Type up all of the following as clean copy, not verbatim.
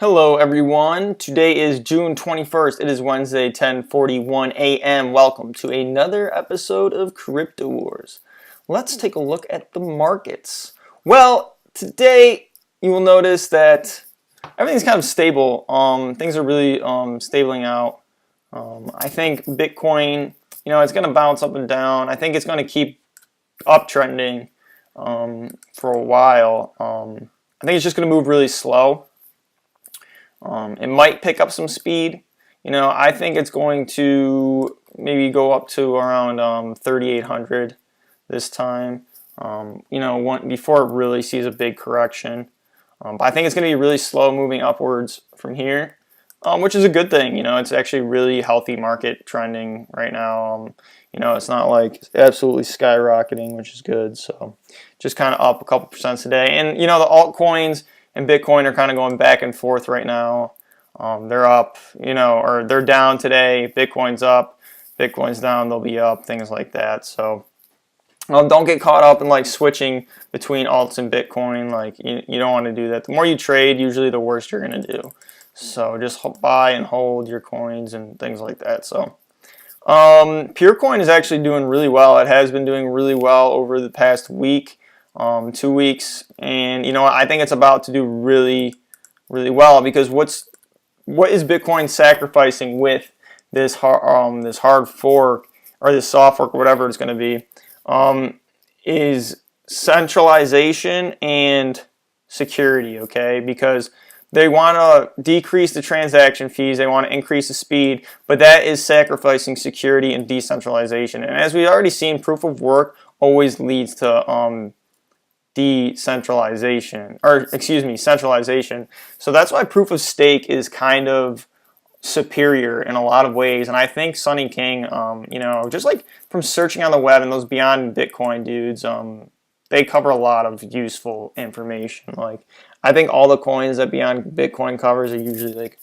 Hello everyone, today is June 21st, it is Wednesday 10:41 a.m. Welcome to another episode of Crypto Wars. Let's take a look at the markets. Well, today you will notice that everything's kind of stable. Things are really stabling out. I think Bitcoin, it's going to bounce up and down. I think it's going to keep uptrending for a while. I think it's just going to move really slow. It might pick up some speed. I think it's going to maybe go up to around 3,800 this time. Before it really sees a big correction. But I think it's going to be really slow moving upwards from here, which is a good thing. It's actually really healthy market trending right now. It's not like absolutely skyrocketing, which is good. So just kind of up a couple percent today. And the altcoins and Bitcoin are kind of going back and forth right now. They're up, or they're down today. Bitcoin's up, Bitcoin's down, they'll be up, things like that. So don't get caught up in like switching between alts and Bitcoin. Like you don't want to do that. The more you trade, usually the worse you're going to do. So just buy and hold your coins and things like that. So Peercoin is actually doing really well. It has been doing really well over the past week. 2 weeks, and I think it's about to do really, really well, because what is Bitcoin sacrificing with this hard fork or this soft fork, or whatever it's going to be, is centralization and security. Okay, because they want to decrease the transaction fees, they want to increase the speed, but that is sacrificing security and decentralization. And as we've already seen, proof of work always leads to centralization. So that's why proof of stake is kind of superior in a lot of ways. And I think Sonny King, just like from searching on the web and those Beyond Bitcoin dudes, they cover a lot of useful information. Like, I think all the coins that Beyond Bitcoin covers are usually like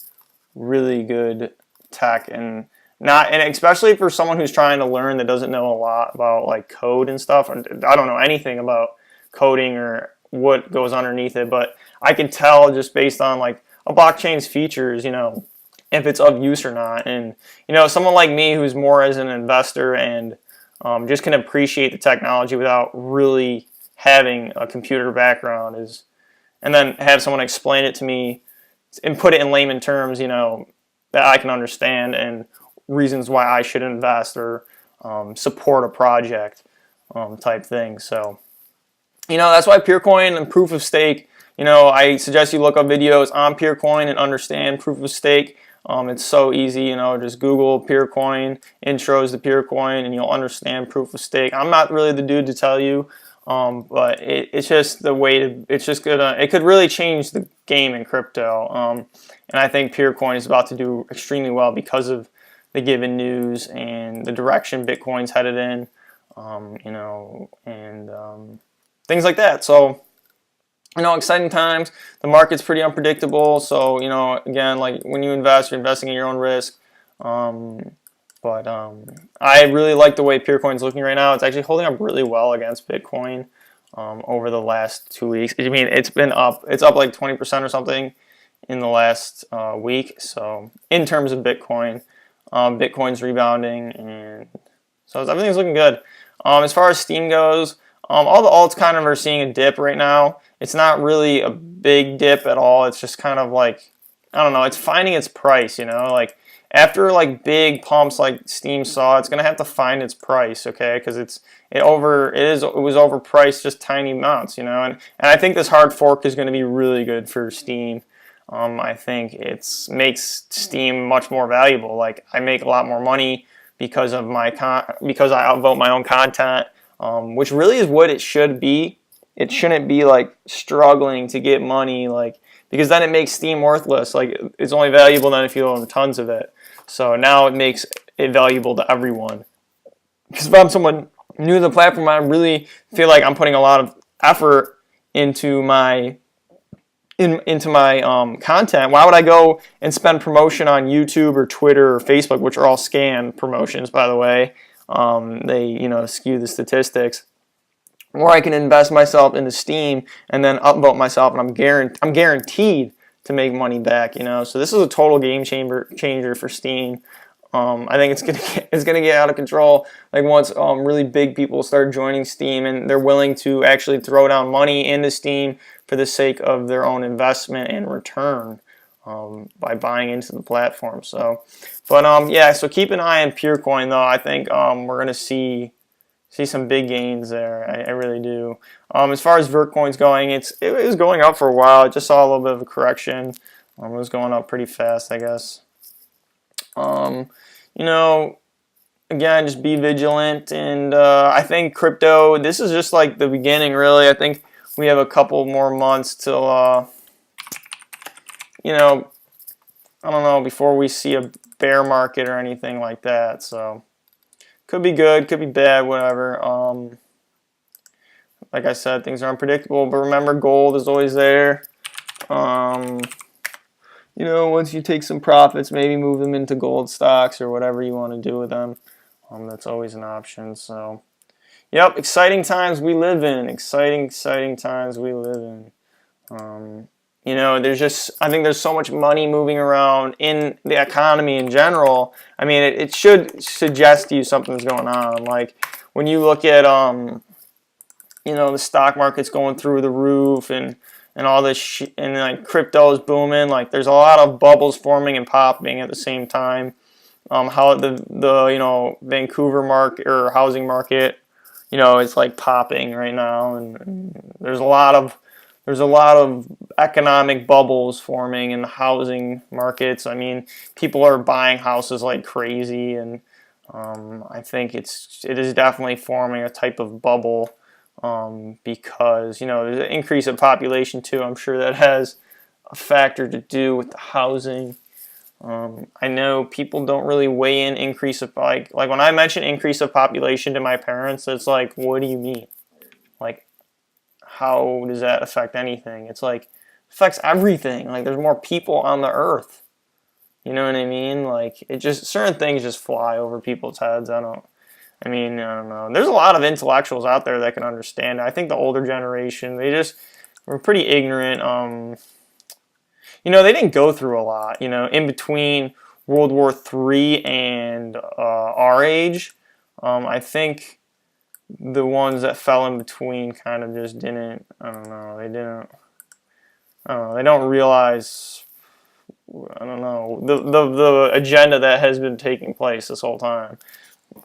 really good tech, and especially for someone who's trying to learn that doesn't know a lot about like code and stuff. And I don't know anything about coding or what goes underneath it, but I can tell just based on like a blockchain's features, if it's of use or not. And someone like me who's more as an investor and just can appreciate the technology without really having a computer background, and then have someone explain it to me and put it in layman terms, that I can understand, and reasons why I should invest or support a project type thing. So that's why Peercoin and proof of stake, I suggest you look up videos on Peercoin and understand proof of stake. It's so easy, just Google Peercoin, intros to Peercoin, and you'll understand proof of stake. I'm not really the dude to tell you, but it's just the way to, it could really change the game in crypto. And I think Peercoin is about to do extremely well because of the given news and the direction Bitcoin's headed in, things like that. So, exciting times. The market's pretty unpredictable. So, again, like when you invest, you're investing at your own risk. But I really like the way Peercoin's looking right now. It's actually holding up really well against Bitcoin over the last 2 weeks. I mean, it's been up. It's up like 20% or something in the last week. So, in terms of Bitcoin, Bitcoin's rebounding, and so everything's looking good. As far as Steem goes, all the alts kind of are seeing a dip right now. It's not really a big dip at all. It's just kind of like, I don't know, it's finding its price, like after like big pumps like Steem saw, it's going to have to find its price, okay? Because it was overpriced just tiny amounts, and I think this hard fork is going to be really good for Steem. I think it makes Steem much more valuable. Like, I make a lot more money because of because I outvote my own content. Which really is what it should be. It shouldn't be like struggling to get money, like, because then it makes Steem worthless. Like, it's only valuable then if you own tons of it. So now it makes it valuable to everyone. Because if I'm someone new to the platform, I really feel like I'm putting a lot of effort into my content. Why would I go and spend promotion on YouTube or Twitter or Facebook, which are all scam promotions, by the way? They skew the statistics. Or I can invest myself into Steem and then upvote myself, and I'm guaranteed to make money back, you know. So this is a total game changer for Steam. I think it's gonna get out of control. Like once really big people start joining Steam and they're willing to actually throw down money into Steam for the sake of their own investment and return by buying into the platform. So, but yeah. So keep an eye on Peercoin though. I think we're gonna see some big gains there. I really do. As far as Vertcoin's going, it was going up for a while. It just saw a little bit of a correction. It was going up pretty fast, I guess. You know, again, just be vigilant. And I think crypto, this is just like the beginning, really. I think we have a couple more months till, you know, I don't know, before we see a bear market or anything like that. So could be good, could be bad, whatever. Like I said, things are unpredictable, but remember, gold is always there. You know, once you take some profits, maybe move them into gold stocks or whatever you want to do with them. That's always an option. So, yep, exciting times we live in. Exciting times we live in. You know, I think there's so much money moving around in the economy in general. I mean, it should suggest to you something's going on. Like when you look at, you know, the stock market's going through the roof and all this and like crypto is booming. Like there's a lot of bubbles forming and popping at the same time. How the you know, Vancouver market or housing market, you know, it's like popping right now, and there's a lot of economic bubbles forming in the housing markets. I mean, people are buying houses like crazy, and I think it is definitely forming a type of bubble. Because, you know, there's an increase of population too. I'm sure that has a factor to do with the housing. I know people don't really weigh in increase of like when I mention increase of population to my parents, it's like, what do you mean? Like, how does that affect anything? It's like, affects everything. Like, there's more people on the earth. You know what I mean? Like, it just, certain things just fly over people's heads. I don't know. There's a lot of intellectuals out there that can understand it. I think the older generation, they just were pretty ignorant. You know, they didn't go through a lot, you know, in between World War III and our age. I think the ones that fell in between kind of just didn't, I don't know, they don't realize, I don't know, the agenda that has been taking place this whole time.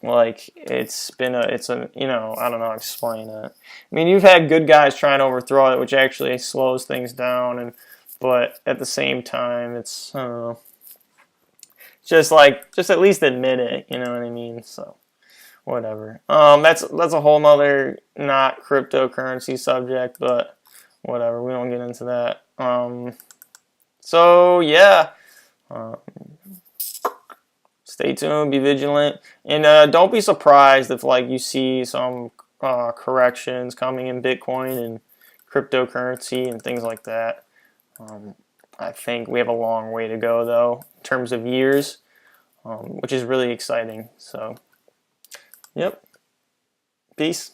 Like, it's a, you know, I don't know how to explain it. I mean, you've had good guys trying to overthrow it, which actually slows things down, but at the same time, it's, I don't know, just at least admit it, you know what I mean? So, whatever. That's a whole nother not cryptocurrency subject, but whatever, we won't get into that. So, yeah. Stay tuned, be vigilant, and don't be surprised if like you see some corrections coming in Bitcoin and cryptocurrency and things like that. I think we have a long way to go though in terms of years, which is really exciting. So, yep. Peace.